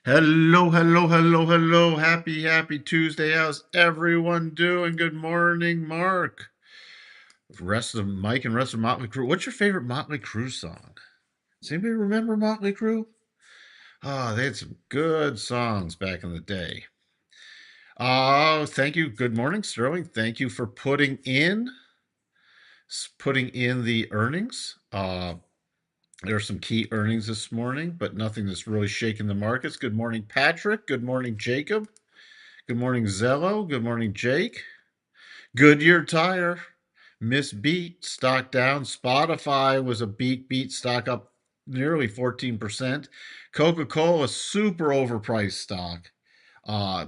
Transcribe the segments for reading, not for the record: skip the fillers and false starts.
Hello, hello, hello, hello. Happy Tuesday. How's everyone doing? Good morning, Mark. Rest of Mike and rest of Motley Crue. What's your favorite Motley Crue song? Does anybody remember Motley Crue? Oh, they had some good songs back in the day. Thank you. Good morning, Sterling. Thank you for putting in the earnings. There are some key earnings this morning, but nothing that's really shaking the markets. Good morning, Patrick. Good morning, Jacob. Good morning, Zello. Good morning, Jake. Goodyear Tire, Miss Beat, stock down. Spotify was a beat stock up nearly 14%. Coca-Cola, super overpriced stock.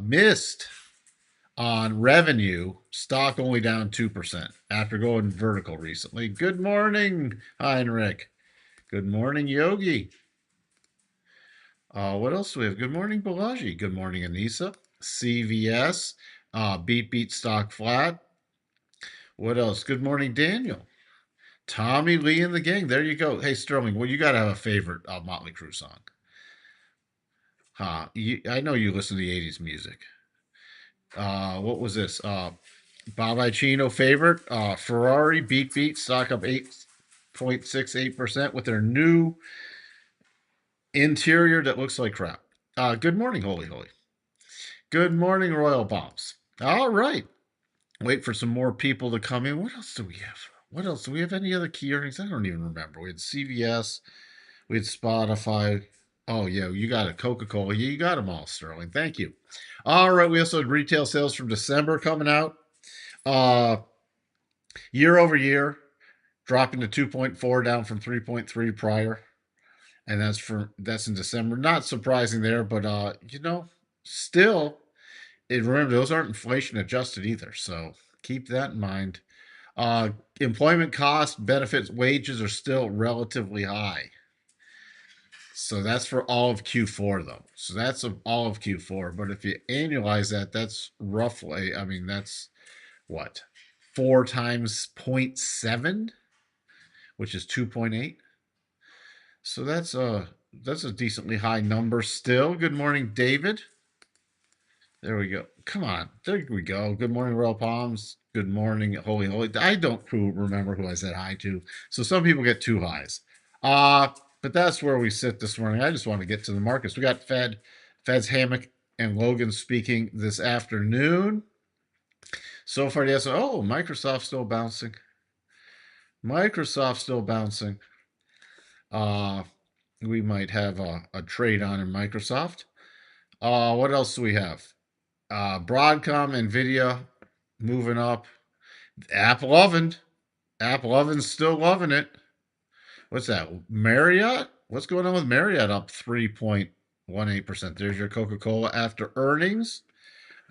Missed on revenue, stock only down 2% after going vertical recently. Good morning, Heinrich. Good morning, Yogi. What else do we have? Good morning, Balaji. Good morning, Anissa. CVS, beat stock flat. What else? Good morning, Daniel. Tommy Lee and the gang. There you go. Hey, Sterling, well, you got to have a favorite Motley Crue song. I know you listen to the 80s music. What was this? Bob Icino favorite. Ferrari beat stock up 8.68% with their new interior that looks like crap. Good morning, Holy. Good morning, Royal Bombs. All right. Wait for some more people to come in. What else do we have? What else? Do we have any other key earnings? I don't even remember. We had CVS, we had Spotify. Oh, yeah, you got it. Coca-Cola. Yeah, you got them all, Sterling. Thank you. All right, we also had retail sales from December coming out. Year over year, dropping to 2.4, down from 3.3 prior. And that's in December. Not surprising there, but still, remember those aren't inflation adjusted either. So keep that in mind. Uh, Employment costs, benefits, wages are still relatively high. So that's for all of Q4, though. So that's all of Q4. But if you annualize that, that's roughly, I mean, that's what? 4 times zero point 0.7, which is 2.8. So that's a decently high number still. Good morning, David. There we go. Come on. There we go. Good morning, Royal Palms. Good morning, Holy. I don't remember who I said hi to. So some people get two highs. Uh, but that's where we sit this morning. I just want to get to the markets. We got Fed's Hammock and Logan speaking this afternoon. So far, yes. Oh, Microsoft still bouncing. Microsoft still bouncing. Uh, we might have a trade on in Microsoft. What else do we have? Broadcom, Nvidia moving up. Apple oven. Apple oven's still loving it. What's that? Marriott? What's going on with Marriott up 3.18%? There's your Coca-Cola after earnings.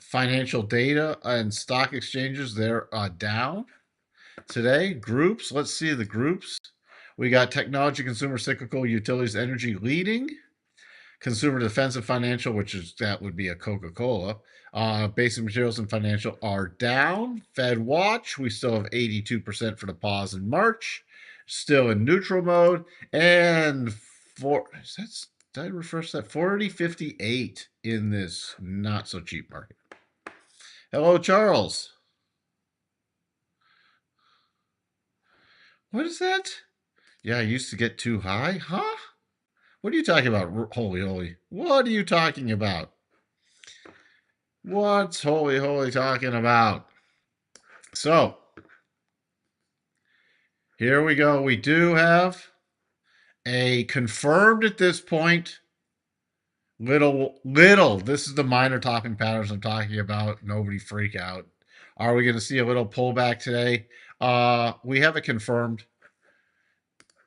Financial data and stock exchanges, they're down today. Groups, let's see the groups. We got technology, consumer, cyclical, utilities, energy leading. Consumer defensive financial, that would be a Coca-Cola. Basic materials and financial are down. Fed watch, we still have 82% for the pause in March. Still in neutral mode. And did I refresh that? 40.58 in this not so cheap market. Hello, Charles. What is that? Yeah, I used to get too high. Huh? What are you talking about? Holy. What are you talking about? What's Holy talking about? So, here we go. We do have a confirmed at this point little. This is the minor topping patterns I'm talking about. Nobody freak out. Are we going to see a little pullback today? We have it confirmed.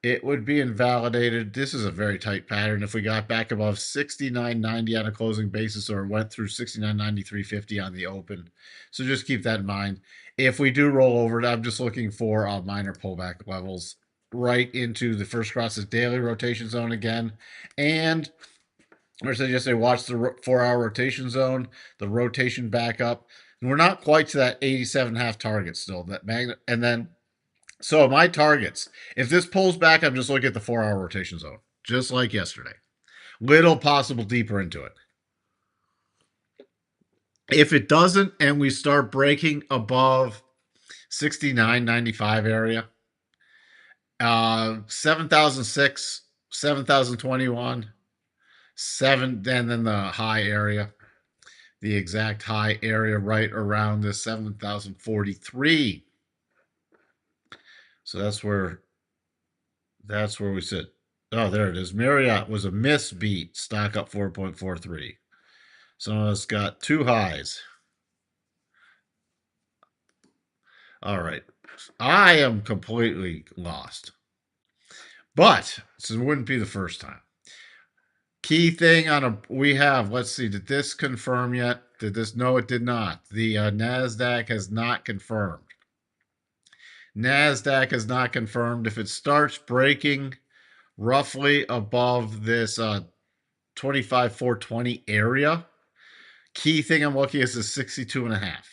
It would be invalidated. This is a very tight pattern. If we got back above 69.90 on a closing basis or went through 69.93.50 on the open. So just keep that in mind. If we do roll over, I'm just looking for minor pullback levels right into the first cross's daily rotation zone again. And or said yesterday, watch the 4-hour rotation zone, the rotation back up. And we're not quite to that 87.5 target still. That magnet, and then so my targets, if this pulls back, I'm just looking at the 4-hour rotation zone, just like yesterday. Little possible deeper into it. If it doesn't and we start breaking above 69.95 area, 7,006, 7,021, 7, and then the high area, the exact high area right around this 7,043. So that's where we sit. Oh, there it is. Marriott was a misbeat. Stock up 4.43. So it's got two highs. All right. I am completely lost. But this wouldn't be the first time. Key thing we have, let's see, did this confirm yet? Did this? No, it did not. The NASDAQ has not confirmed. NASDAQ has not confirmed. If it starts breaking roughly above this 25,420 area, key thing I'm looking at is the 62 and a half.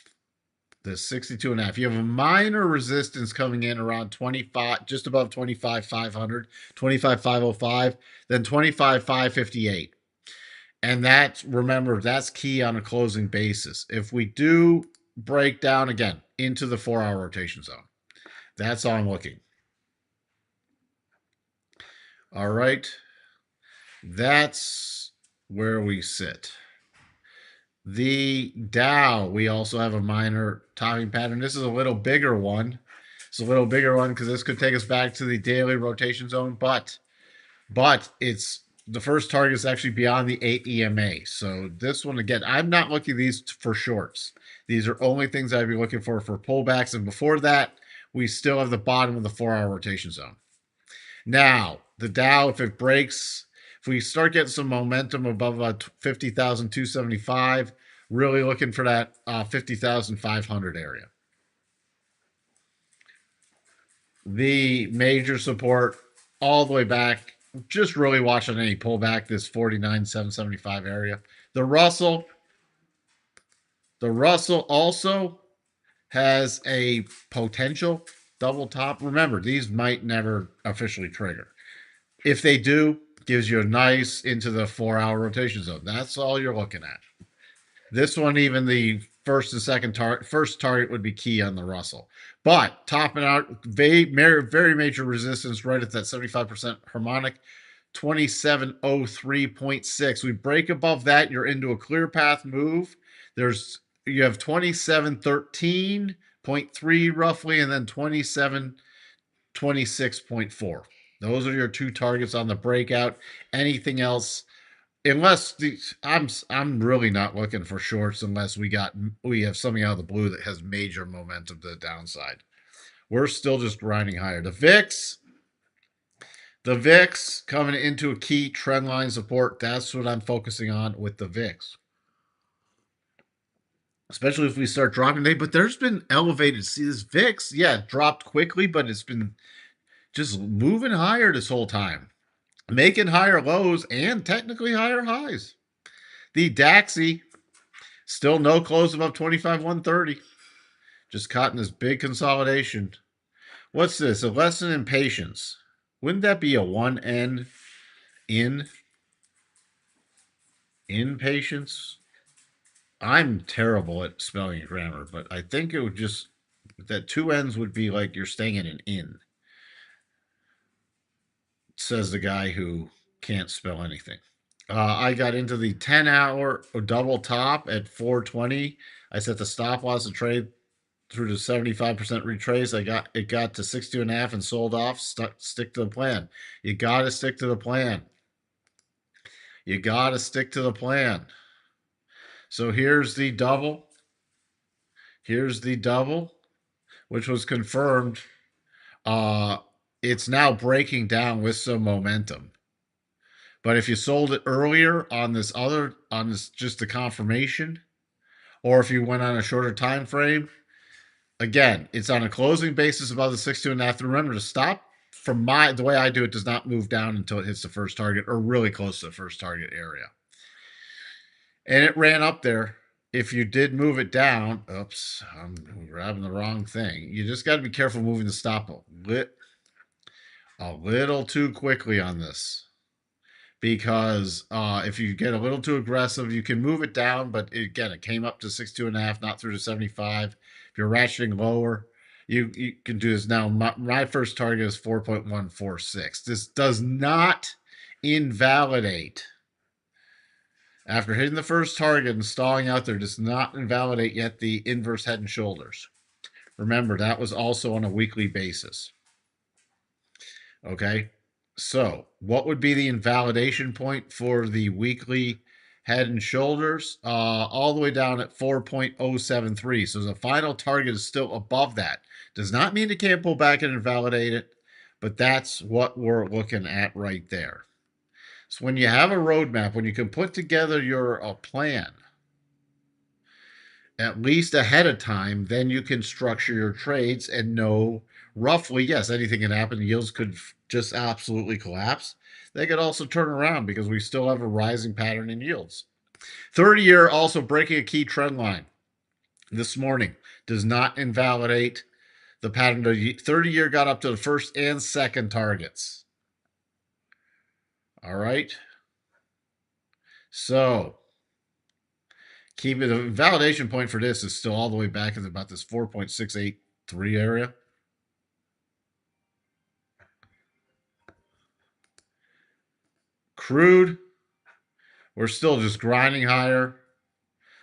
The 62 and a half. You have a minor resistance coming in around 25, just above 25,500, 25,505, then 25,558. And remember, that's key on a closing basis. If we do break down again into the 4-hour rotation zone, that's all I'm looking. All right. That's where we sit. The Dow, we also have a minor timing pattern. This is a little bigger one. It's a little bigger one because this could take us back to the daily rotation zone, but it's the first target is actually beyond the 8 EMA. So this one, again, I'm not looking at these for shorts. These are only things I'd be looking for pullbacks. And before that, we still have the bottom of the 4-hour rotation zone. Now, the Dow, if it breaks, if we start getting some momentum above 50,275, really looking for that 50,500 area. The major support all the way back, just really watching any pullback, this 49,775 area. The Russell also has a potential double top. Remember, these might never officially trigger. If they do, gives you a nice into the 4-hour rotation zone. That's all you're looking at. This one, even the first and second first target would be key on the Russell. But topping out, very major resistance right at that 75% harmonic, 2703.6. We break above that, you're into a clear path move. You have 2713.3 roughly, and then 2726.4. Those are your two targets on the breakout. Anything else, I'm really not looking for shorts unless we have something out of the blue that has major momentum to the downside. We're still just grinding higher. The VIX coming into a key trend line support. That's what I'm focusing on with the VIX. Especially if we start dropping today, but there's been elevated. See this VIX, yeah, dropped quickly, but it's been just moving higher this whole time, making higher lows and technically higher highs. The DAXI, still no close above 25,130. Just caught in this big consolidation. What's this? A lesson in patience. Wouldn't that be a 1N in patience? I'm terrible at spelling grammar, but I think it would just, that 2 N's would be like you're staying in an inn. Says the guy who can't spell anything. I got into the 10-hour double top at 420. I set the stop loss to trade through to 75% retrace. It got to 62.5 and sold off. Stick to the plan. You got to stick to the plan. You got to stick to the plan. So here's the double. Here's the double, which was confirmed. It's now breaking down with some momentum. But if you sold it earlier on this just the confirmation, or if you went on a shorter time frame, again, it's on a closing basis above the 62.5. Remember to stop. From the way I do it, does not move down until it hits the first target or really close to the first target area. And it ran up there. If you did move it down, oops, I'm grabbing the wrong thing. You just got to be careful moving the stop a little too quickly on this. because if you get a little too aggressive, you can move it down. But again, it came up to 62.5, not through to 75. If you're ratcheting lower, you can do this now. My first target is 4.146. This does not invalidate. After hitting the first target and stalling out there, does not invalidate yet the inverse head and shoulders. Remember, that was also on a weekly basis. Okay. So, what would be the invalidation point for the weekly head and shoulders? All the way down at 4.073. So, the final target is still above that. Does not mean it can't pull back and invalidate it, but that's what we're looking at right there. So, when you have a roadmap, when you can put together your plan, at least ahead of time, then you can structure your trades and know roughly, yes, anything can happen. Yields could just absolutely collapse. They could also turn around because we still have a rising pattern in yields. 30-year also breaking a key trend line this morning does not invalidate the pattern. 30-year got up to the first and second targets. All right. So keep it. The validation point for this is still all the way back at about this 4.683 area. Crude, we're still just grinding higher.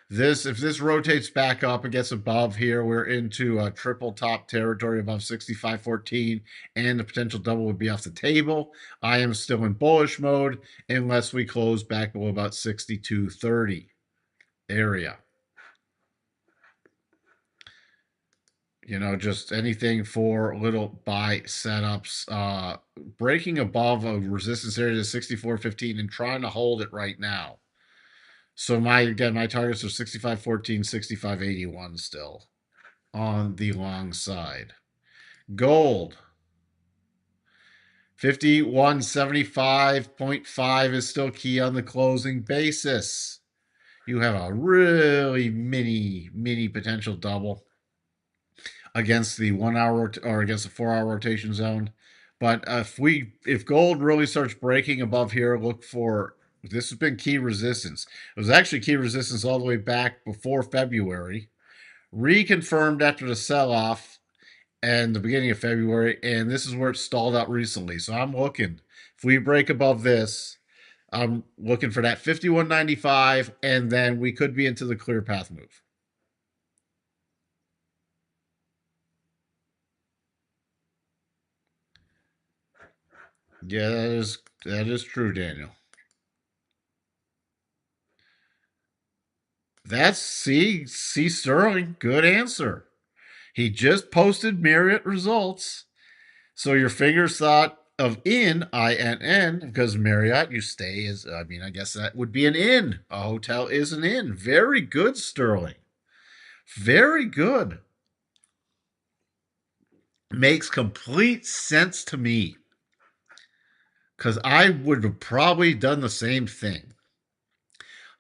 If this rotates back up and gets above here, we're into a triple top territory above 65.14, and the potential double would be off the table. I am still in bullish mode unless we close back below about 62.30 area. You know, just anything for little buy setups. Breaking above a resistance area to 64.15 and trying to hold it right now. So my targets are 65.14, 65.81 still on the long side. Gold, 5175.5 is still key on the closing basis. You have a really mini potential double against the 1 hour or against the 4 hour rotation zone. But if gold really starts breaking above here, look for, this has been key resistance. It was actually key resistance all the way back before February, reconfirmed after the sell-off and the beginning of February, and this is where it stalled out recently. So I'm looking, if we break above this, I'm looking for that 51.95, and then we could be into the clear path move. Yeah, that is true, Daniel. That's C Sterling. Good answer. He just posted Marriott results. So your fingers thought of INN, because Marriott, you stay as, I mean, I guess that would be an inn. A hotel is an inn. Very good, Sterling. Very good. Makes complete sense to me. Because I would have probably done the same thing.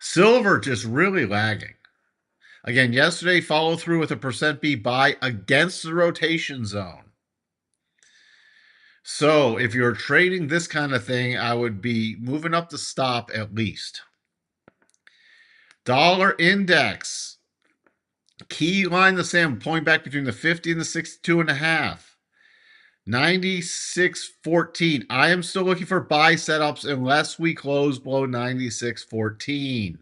Silver just really lagging. Again, yesterday, follow through with a percent B buy against the rotation zone. So if you're trading this kind of thing, I would be moving up the stop at least. Dollar index. Key line the same, pulling back between the 50 and the 62.5. 96.14. I am still looking for buy setups unless we close below 96.14.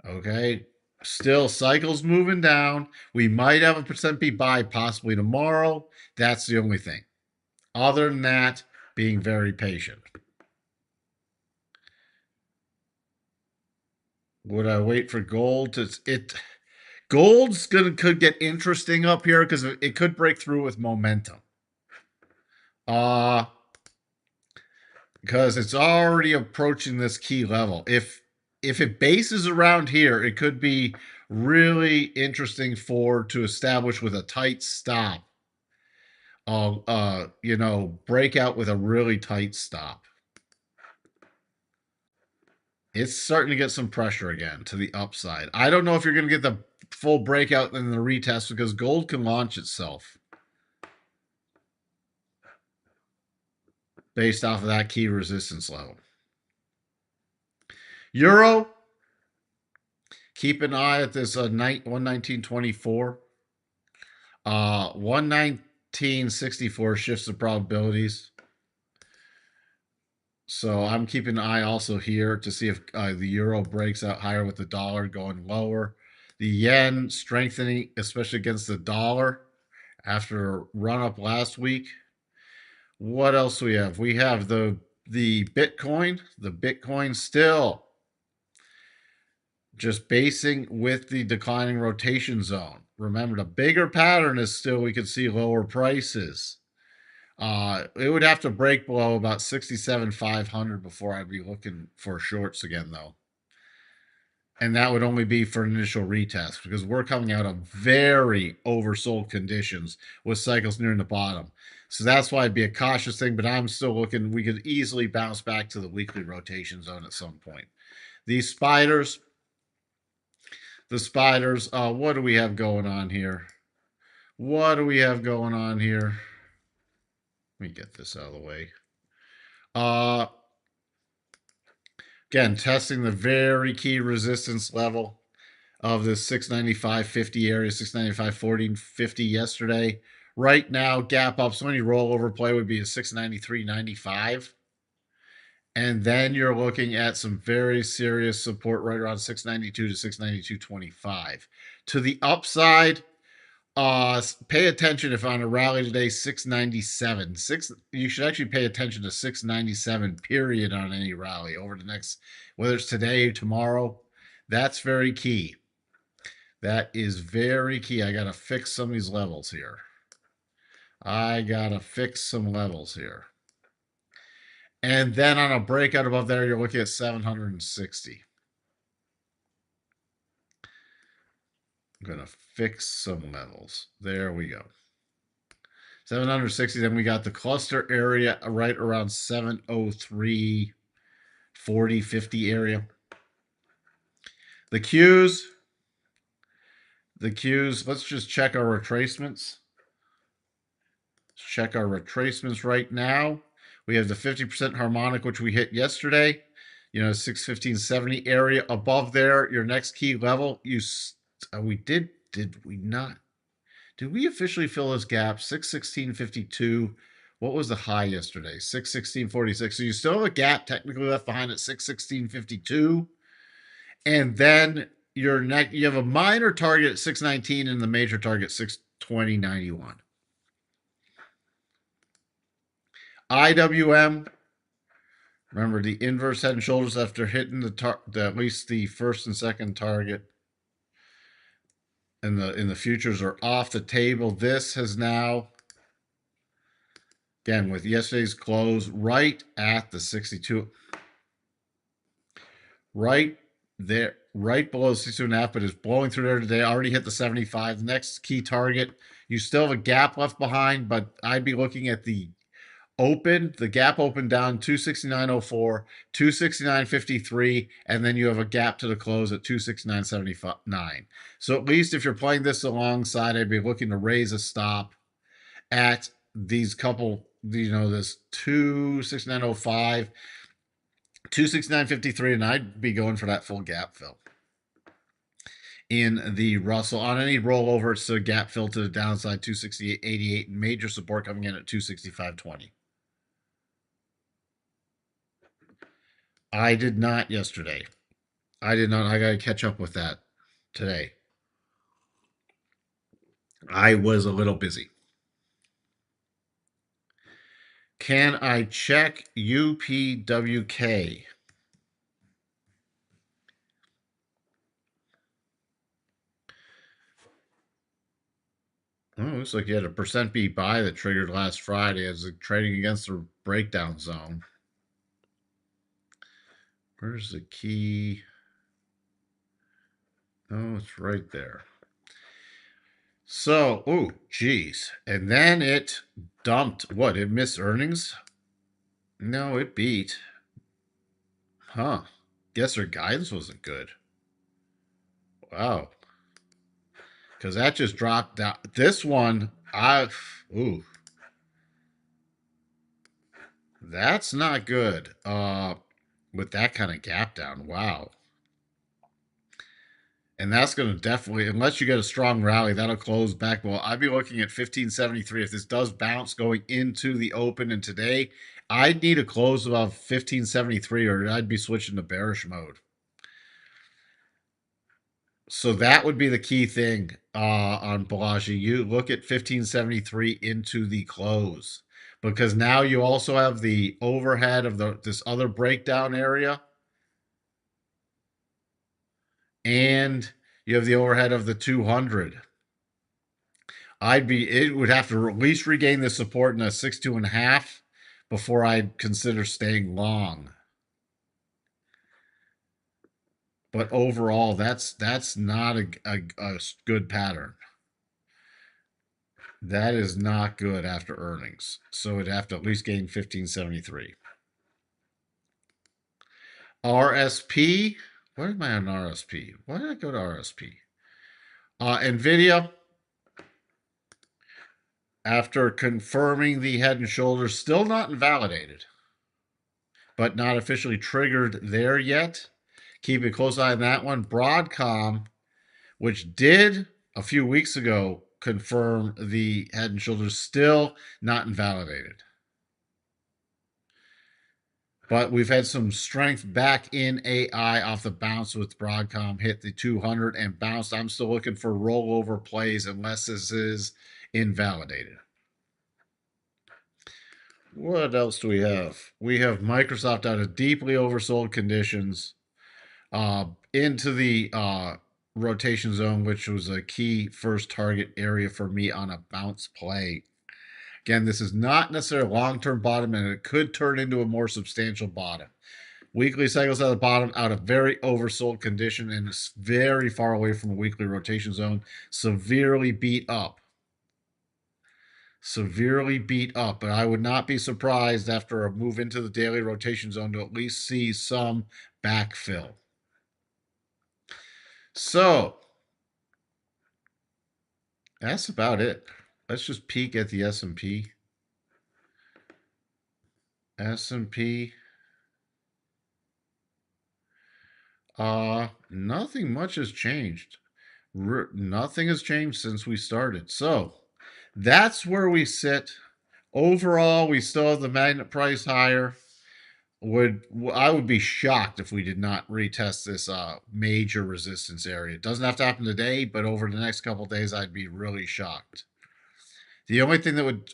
Okay. Still, cycles moving down. We might have a percent B buy possibly tomorrow. That's the only thing. Other than that, being very patient. Would I wait for gold to Gold's could get interesting up here because it could break through with momentum. Because it's already approaching this key level. If it bases around here, it could be really interesting to establish with a tight stop. Break out with a really tight stop. It's starting to get some pressure again to the upside. I don't know if you're going to get the full breakout and the retest because gold can launch itself. based off of that key resistance level. Euro, keep an eye at this 119.24. 119.64 shifts the probabilities. So I'm keeping an eye also here to see if the euro breaks out higher with the dollar going lower. The yen strengthening, especially against the dollar after a run up last week. What else do we have? We have the Bitcoin. The Bitcoin still just basing with the declining rotation zone. Remember, the bigger pattern is still we could see lower prices. It would have to break below about 67,500 before I'd be looking for shorts again, though. And that would only be for an initial retest because we're coming out of very oversold conditions with cycles nearing the bottom. So that's why it'd be a cautious thing, but I'm still looking. We could easily bounce back to the weekly rotation zone at some point. These spiders, what do we have going on here? What do we have going on here? Let me get this out of the way. Again, testing the very key resistance level of the 695.50 area, 695.40.50 yesterday. Right now, gap up. So any rollover play would be a 693.95. And then you're looking at some very serious support right around 692 to 692.25. To the upside, pay attention if on a rally today, 697. You should actually pay attention to 697, period, on any rally over the next, whether it's today or tomorrow. That's very key. That is very key. I got to fix some of these levels here. And then on a breakout above there, you're looking at 760. I'm going to fix some levels. There we go. 760. Then we got the cluster area right around 703, 40, 50 area. The Qs, let's just check our retracements. Check our retracements right now. We have the 50% harmonic, which we hit yesterday. 615.70 area above there. Your next key level, did we not? Did we officially fill this gap? 616.52. What was the high yesterday? 616.46. So you still have a gap technically left behind at 616.52. And then you have a minor target at 619 and the major target 620.91. IWM, remember the inverse head and shoulders after hitting at least the first and second target. And the futures are off the table. This has now, again, with yesterday's close, right at the 62. Right there, right below 62.5, but it's blowing through there today. Already hit the 75. The next key target, you still have a gap left behind, but I'd be looking at the gap opened down 269.04, 269.53, and then you have a gap to the close at 269.79. So at least if you're playing this alongside, I'd be looking to raise a stop at these couple, this 269.05, 269.53, and I'd be going for that full gap fill in the Russell. On any rollover, it's a gap fill to the downside, 268.88, and major support coming in at 265.20. I did not yesterday. I did not. I got to catch up with that today. I was a little busy. Can I check UPWK? Oh, looks like you had a percent B buy that triggered last Friday as trading against the breakdown zone. Where's the key? Oh, it's right there. So, oh, geez. And then it dumped. What? It missed earnings? No, it beat. Huh. Guess their guidance wasn't good. Wow. Because that just dropped down. This one, ooh. That's not good. With that kind of gap down, wow. And that's going to definitely, unless you get a strong rally, that'll close back. Well, I'd be looking at 1573. If this does bounce going into the open and today, I'd need a close above 1573 or I'd be switching to bearish mode. So that would be the key thing on Balaji. You look at 1573 into the close because now you also have the overhead of this other breakdown area and you have the overhead of the 200. It would have to at least regain the support in a 62.5 before I'd consider staying long. But overall, that's not a good pattern. That is not good after earnings. So it'd have to at least gain 1573. RSP. Where am I on RSP? Why did I go to RSP? NVIDIA, after confirming the head and shoulders, still not invalidated, but not officially triggered there yet. Keep a close eye on that one. Broadcom, which did a few weeks ago confirm the head and shoulders, still not invalidated. But we've had some strength back in AI off the bounce with Broadcom, hit the 200 and bounced. I'm still looking for rollover plays unless this is invalidated. What else do we have? We have Microsoft out of deeply oversold conditions into the rotation zone, which was a key first target area for me on a bounce play. Again, this is not necessarily a long-term bottom, and it could turn into a more substantial bottom. Weekly cycles at the bottom out of very oversold condition, and it's very far away from a weekly rotation zone. Severely beat up. Severely beat up. But I would not be surprised after a move into the daily rotation zone to at least see some backfill. So that's about it. Let's just peek at the S&P. S&P. Nothing much has changed. Nothing has changed since we started. So that's where we sit. Overall, we still have the magnet price higher. I would be shocked if we did not retest this major resistance area. It doesn't have to happen today, but over the next couple days, I'd be really shocked. The only thing that would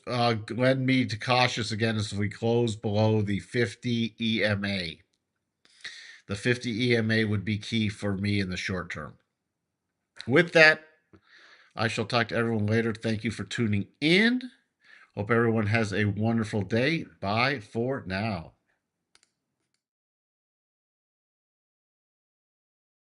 lend me to cautious again is if we close below the 50 EMA. The 50 EMA would be key for me in the short term. With that, I shall talk to everyone later. Thank you for tuning in. Hope everyone has a wonderful day. Bye for now.